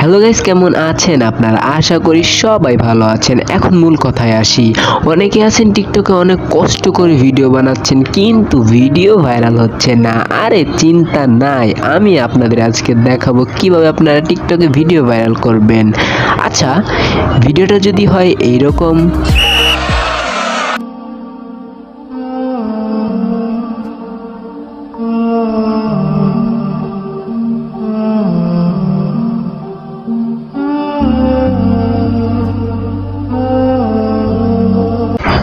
Hello guys, কেমন আছেন আপনারা? আশা করি সবাই ভালো আছেন। এখন মূল কথায় আসি। অনেকে আছেন টিকটকে অনেক কষ্ট করে ভিডিও বানাচ্ছেন, কিন্তু ভিডিও ভাইরাল হচ্ছে না। আরে চিন্তা নাই, আমি আপনাদের আজকে দেখাবো কিভাবে আপনারা টিকটকে ভিডিও ভাইরাল করবেন। আচ্ছা, ভিডিওটা যদি হয় এইরকম।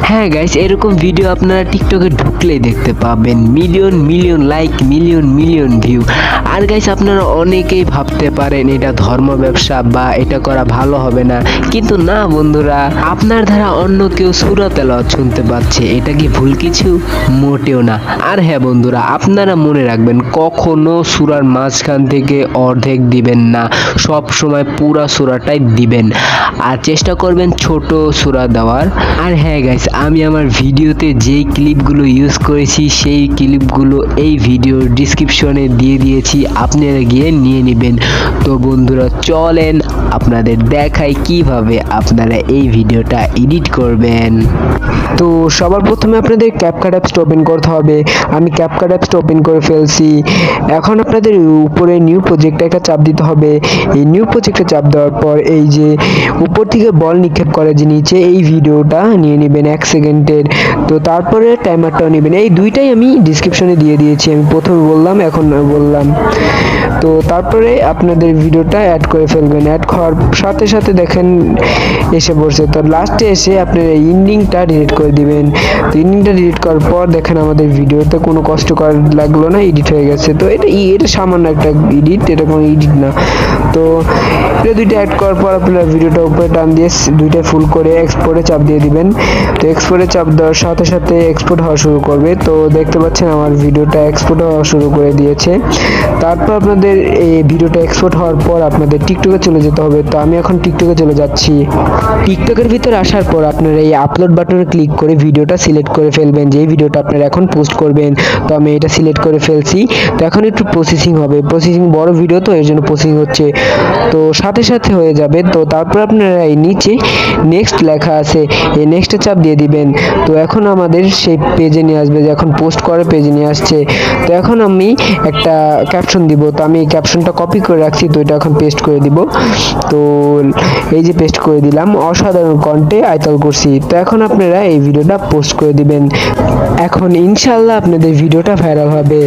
হ্যাঁ গাইস, এরকম ভিডিও আপনারা টিকটকে ঢুকলেই দেখতে পাবেন। Million million like, million million view. আর গাইস, আপনারা অনেকেই ভাবতে পারেন এটা ধর্ম ব্যবসা বা এটা করা ভালো হবে না, কিন্তু না বন্ধুরা, আপনার দ্বারা অন্য কেউ সূরা তেলাওয়াত শুনতে পাচ্ছে, এটা কি ভুল কিছু? মোটেও না। আর হ্যাঁ বন্ধুরা, আপনারা মনে রাখবেন, কখনো সূরার মাঝখান থেকে অর্ধেক দিবেন না, সব সময় পুরা সূরাটাই দিবেন। আর চেষ্টা করবেন ছোট সূরা দেওয়ার। আর হ্যাঁ গাইস, আমি আমার ভিডিওতে যেই ক্লিপগুলো ইউজ করেছি সেই ক্লিপগুলো এই ভিডিওর ডিসক্রিপশনে দিয়ে দিয়েছি, আপনারা গিয়ে নিয়ে নেবেন। তো বন্ধুরা চলেন আপনাদের দেখাই কিভাবে আপনারা এই ভিডিওটা এডিট করবেন। তো সবার প্রথমে আপনাদের ক্যাপকাট অ্যাপসটা ওপেন করতে হবে। আমি ক্যাপকাট অ্যাপসটা ওপেন করে ফেলছি। এখন আপনাদের উপরে নিউ প্রজেক্টে একটা চাপ দিতে হবে। এই নিউ প্রজেক্টে চাপ দেওয়ার পর এই যে উপর থেকে বল নিক্ষেপ করে যে নিচে, এই ভিডিওটা নিয়ে নেবেন 1 সেকেন্ডের। তো তারপরে টাইমারটাও নেবেন। এই দুইটাই আমি ডিসক্রিপশনে দিয়ে দিয়েছি, আমি প্রথমে বললাম এখন বললাম। তো তারপরে আপনাদের ভিডিওটা অ্যাড করে ফেলবেন। অ্যাড করার সাথে সাথে দেখেন এসে পড়ছে। তো লাস্টে এসে আপনার এই ইন্ডিংটা ডিলিট করে দিবেন। তো ইন্ডিংটা ডিলিট করার পর দেখেন আমাদের ভিডিওতে কোনো কষ্ট করার লাগলো না, এডিট হয়ে গেছে। তো এটা সামান্য একটা এডিট, এটা কোনো এডিট না। তো এটা দুইটা অ্যাড করার পর আপনারা ভিডিওটা উপরে টান দিয়ে দুইটা ফুল করে এক্সপোর্টে চাপ দিয়ে দিবেন। তো এক্সপোর্টে চাপ দেওয়ার সাথে সাথে এক্সপোর্ট হওয়া শুরু করবে। তো দেখতে পাচ্ছেন আমার ভিডিওটা এক্সপোর্ট হওয়া শুরু করে দিয়েছে। তারপর আপনাদের এই ভিডিওটা এক্সপোর্ট হওয়ার পর আপনাদের টিকটকে চলে যেতে হবে। তো আমি এখন টিকটকে চলে যাচ্ছি। টিকটকের ভিতরে আসার পর আপনারা এই আপলোড বাটনে ক্লিক করে ভিডিওটা সিলেক্ট করে ফেলবেন, যে ভিডিওটা আপনারা এখন পোস্ট করবেন। তো আমি এটা সিলেক্ট করে ফেলছি। তো এখন একটু প্রসেসিং হবে, প্রসেসিং বড় ভিডিও তো এর জন্য প্রসেসিং হচ্ছে। তো সাথে সাথে হয়ে যাবে। তো তারপর আপনারা এই নিচে নেক্সট লেখা আছে, এই নেক্সটে চাপ দিয়ে দিবেন। তো এখন আমাদের সেই পেজে নিয়ে আসবে, যে এখন পোস্ট করে পেজে নিয়ে আসছে। তো এখন আমি একটা ক্যাপশন দিব। তো আমি এই ক্যাপশনটা কপি করে রাখছি, তো এটা এখন পেস্ট করে দিব। তো এই যে পেস্ট করে দিলাম, অসাধারণ কন্টে আইতাল করছি। তো এখন আপনারা এই ভিডিওটা পোস্ট করে দিবেন। এখন ইনশাআল্লাহ আপনাদের ভিডিওটা ভাইরাল হবে।